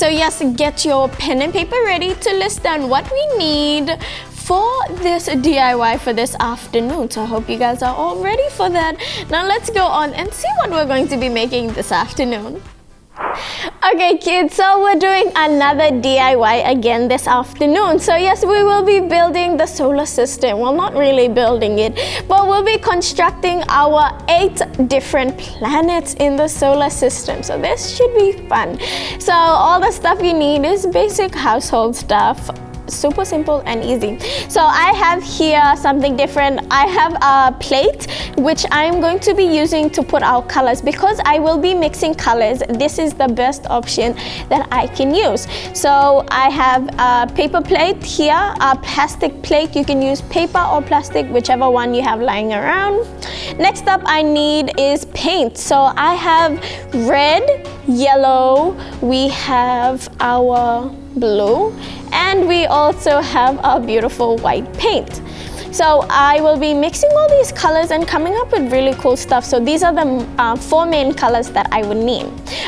So yes, get your pen and paper ready to list down what we need for this DIY for this afternoon. So I hope you guys are all ready for that. Now let's go on and see what we're going to be making this afternoon. Okay kids, so we're doing another DIY again this afternoon. So yes, we will be building the solar system. Well, not really building it, but we'll be constructing our 8 different planets in the solar system. So this should be fun. So all the stuff you need is basic household stuff. Super simple and easy. So I have here something different. I have a plate which I'm going to be using to put our colors. Because I will be mixing colors, this is the best option that I can use. So I have a paper plate here, a plastic plate. You can use paper or plastic, whichever one you have lying around. Next up I need is paint. So I have red, yellow, we have our blue, and we also have our beautiful white paint. So I will be mixing all these colors and coming up with really cool stuff. So these are the 4 main colors that I would need.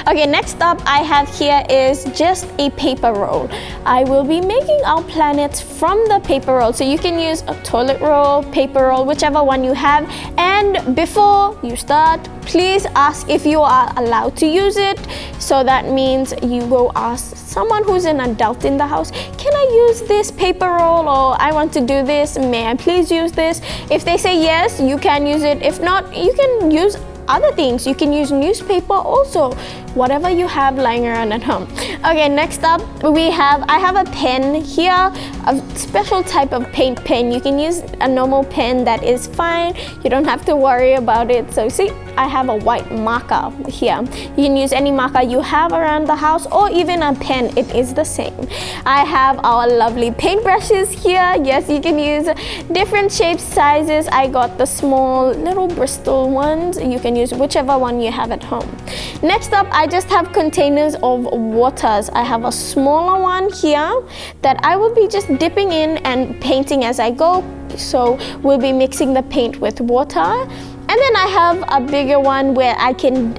Okay, next up I have here is just a paper roll. I will be making our planets from the paper roll. So you can use a toilet roll, paper roll, whichever one you have. And before you start, please ask if you are allowed to use it. So that means you will ask someone who's an adult in the house, can I use this paper roll, or I want to do this, may I please use this? If they say yes, you can use it. If not, you can use other things. You can use newspaper also, whatever you have lying around at home. Okay, next up I have a pen here, a special type of paint pen. You can use a normal pen, that is fine. You don't have to worry about it. So see, I have a white marker here. You can use any marker you have around the house, or even a pen, it is the same. I have our lovely paintbrushes here. Yes, you can use different shapes, sizes. I got the small little Bristol ones. You can use whichever one you have at home. Next up, I just have containers of waters. I have a smaller one here that I will be just dipping in and painting as I go. So we'll be mixing the paint with water. And then I have a bigger one where I can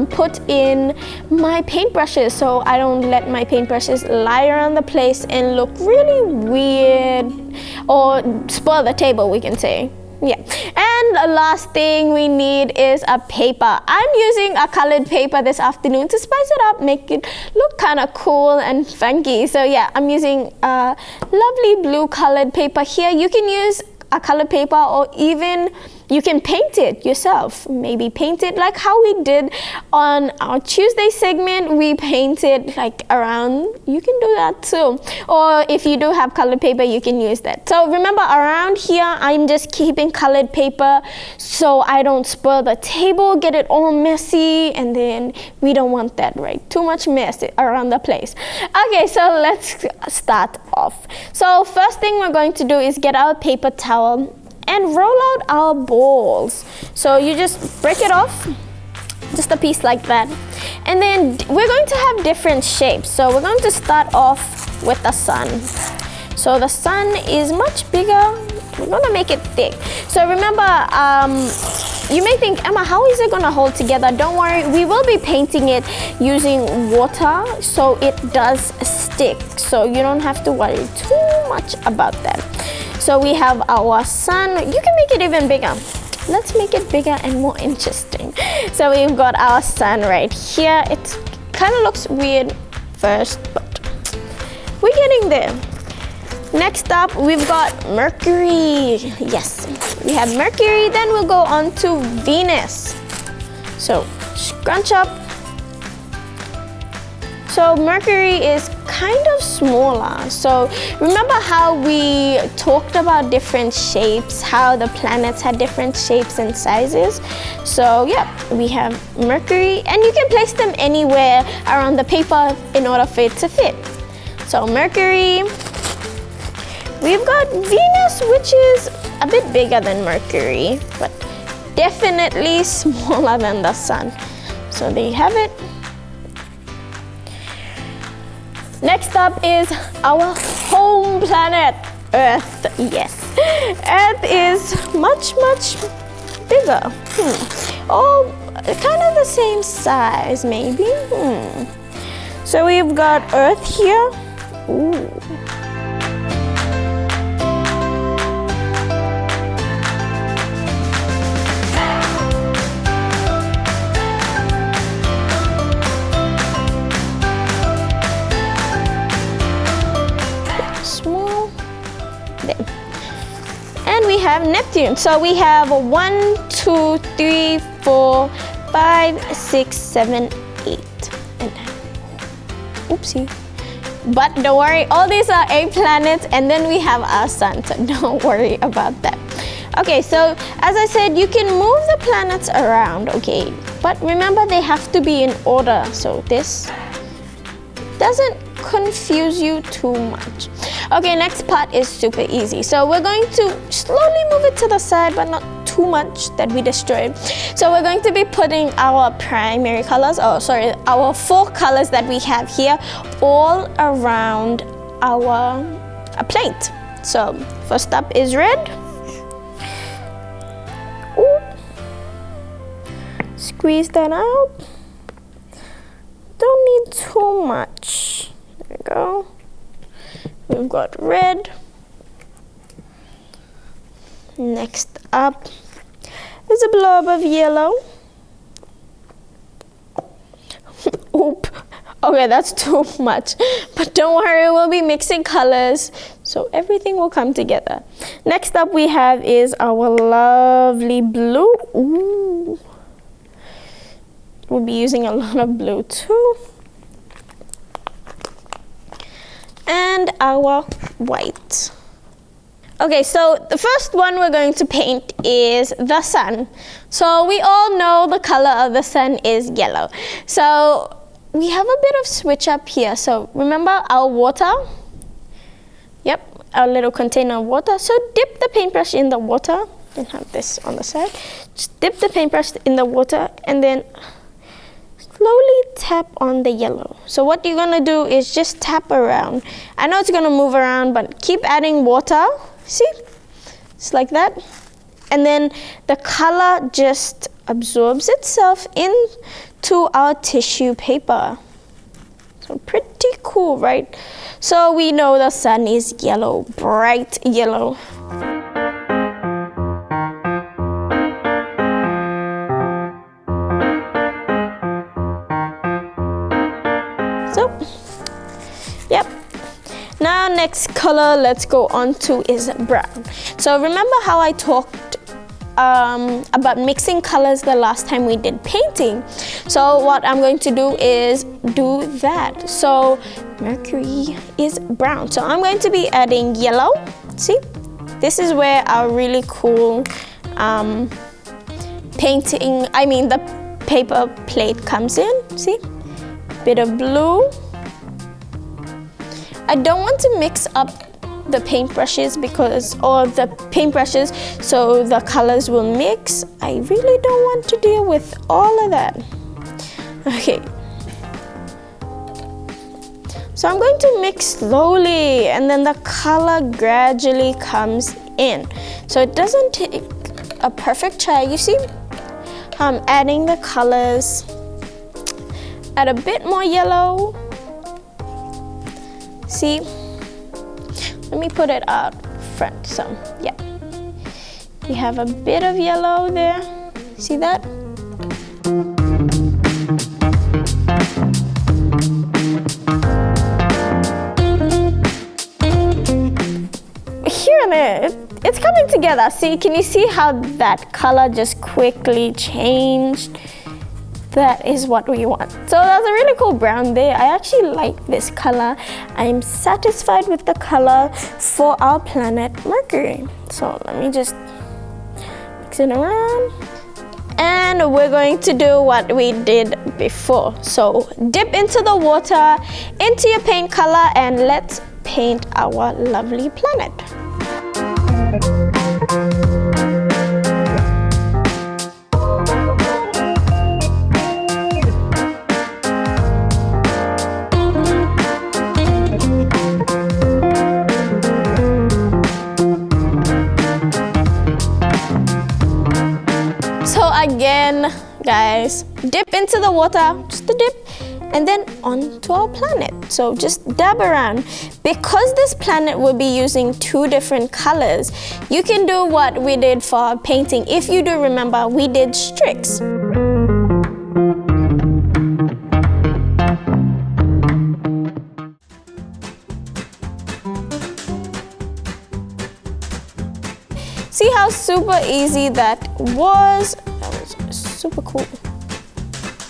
put in my paintbrushes, so I don't let my paintbrushes lie around the place and look really weird or spoil the table, we can say. Yeah, and the last thing we need is a paper. I'm using a colored paper this afternoon to spice it up, make it look kind of cool and funky. So yeah, I'm using a lovely blue colored paper here. You can use a colored paper, or even you can paint it yourself. Maybe paint it like how we did on our Tuesday segment. We painted like around, you can do that too. Or if you do have colored paper, you can use that. So remember, around here, I'm just keeping colored paper so I don't spoil the table, get it all messy, and then we don't want that, right? Too much mess around the place. Okay, so let's start off. So first thing we're going to do is get our paper towel and roll out our balls. So you just break it off, just a piece like that. And then we're going to have different shapes. So we're going to start off with the sun. So the sun is much bigger. We're gonna make it thick. So remember, you may think, Emma, how is it gonna hold together? Don't worry, we will be painting it using water so it does stick. So you don't have to worry too much about that. So we have our sun. You can make it even bigger. Let's make it bigger and more interesting. So we've got our sun right here. It kind of looks weird first, but we're getting there. Next up, we've got Mercury. Yes, we have Mercury. Then we'll go on to Venus. So scrunch up. So Mercury is kind of smaller. So remember how we talked about different shapes, how the planets had different shapes and sizes? So yeah, we have Mercury, and you can place them anywhere around the paper in order for it to fit. So Mercury. We've got Venus, which is a bit bigger than Mercury, but definitely smaller than the sun. So there you have it. Next up is our home planet, Earth. Yes, Earth is much, much bigger. Oh, kind of the same size, maybe. So we've got Earth here. Ooh. Small. There. And we have Neptune. So we have 1, 2, 3, 4, 5, 6, 7, 8, and 9. Oopsie. But don't worry, all these are 8 planets, and then we have our sun, so don't worry about that. Okay, so as I said, you can move the planets around, okay? But remember, they have to be in order, so this doesn't confuse you too much. Okay, next part is super easy. So we're going to slowly move it to the side, but not too much that we destroy it. So we're going to be putting our primary colors, our 4 colors that we have here all around our plate. So first up is red. Ooh. Squeeze that out. Don't need too much. There we go. We've got red. Next up is a blob of yellow. Oop. Okay, that's too much. But don't worry, we'll be mixing colors, so everything will come together. Next up we have is our lovely blue. Ooh. We'll be using a lot of blue too. And our white. Okay, so the first one we're going to paint is the sun. So we all know the color of the sun is yellow. So we have a bit of switch up here. So remember our water? Yep, our little container of water. So dip the paintbrush in the water. And have this on the side. Just dip the paintbrush in the water and then slowly tap on the yellow. So what you're gonna do is just tap around. I know it's gonna move around, but keep adding water. See? It's like that. And then the color just absorbs itself into our tissue paper. So pretty cool, right? So we know the sun is yellow, bright yellow. So, yep. Now next color let's go on to is brown. So remember how I talked about mixing colors the last time we did painting? So what I'm going to do is do that. So Mercury is brown. So I'm going to be adding yellow. See? This is where our really cool the paper plate comes in. See? Bit of blue. I don't want to mix up the paintbrushes so the colors will mix. I really don't want to deal with all of that. Okay. So I'm going to mix slowly and then the color gradually comes in. So it doesn't take a perfect try. You see, I'm adding the colors. Add a bit more yellow. See? Let me put it out front. So, yeah. You have a bit of yellow there. See that? Here and there, it's coming together. See, can you see how that color just quickly changed? That is what we want. So that's a really cool brown there. I actually like this color. I'm satisfied with the color for our planet Mercury. So let me just mix it around. And we're going to do what we did before. So dip into the water, into your paint color, and let's paint our lovely planet. Again, guys, dip into the water, just a dip, and then onto our planet. So just dab around. Because this planet will be using 2 different colors, you can do what we did for our painting. If you do remember, we did streaks. See how super easy that was? That was super cool.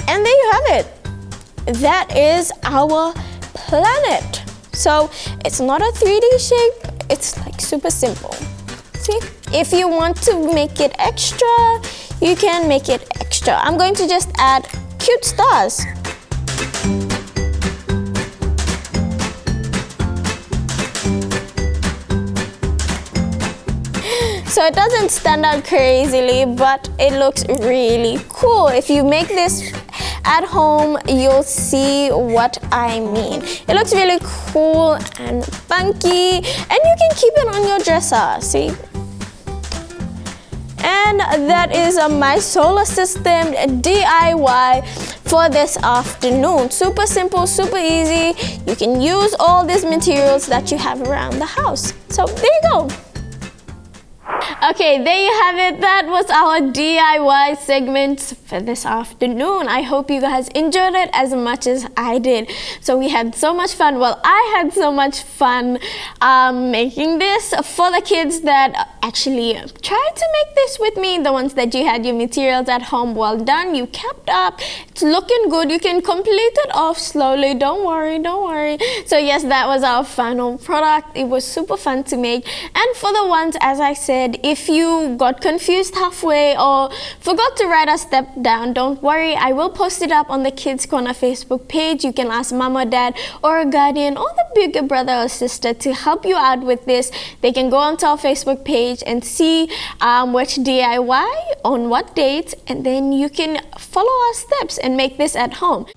And there you have it. That is our planet. So it's not a 3D shape, it's like super simple. See? If you want to make it extra, you can make it extra. I'm going to just add cute stars. So it doesn't stand out crazily, but it looks really cool. If you make this at home, you'll see what I mean. It looks really cool and funky, and you can keep it on your dresser, see? And that is my solar system DIY for this afternoon. Super simple, super easy. You can use all these materials that you have around the house. So there you go. Okay, there you have it. That was our DIY segment for this afternoon. I hope you guys enjoyed it as much as I did. So we had so much fun. Well, I had so much fun making this for the kids that actually tried to make this with me. The ones that you had your materials at home, well done. You kept up. It's looking good. You can complete it off slowly. Don't worry, don't worry. So yes, that was our final product. It was super fun to make. And for the ones, as I said, if you got confused halfway or forgot to write a step down, don't worry. I will post it up on the Kids Kona Facebook page. You can ask mom or dad or a guardian or the bigger brother or sister to help you out with this. They can go onto our Facebook page and see which DIY on what dates, and then you can follow our steps and make this at home.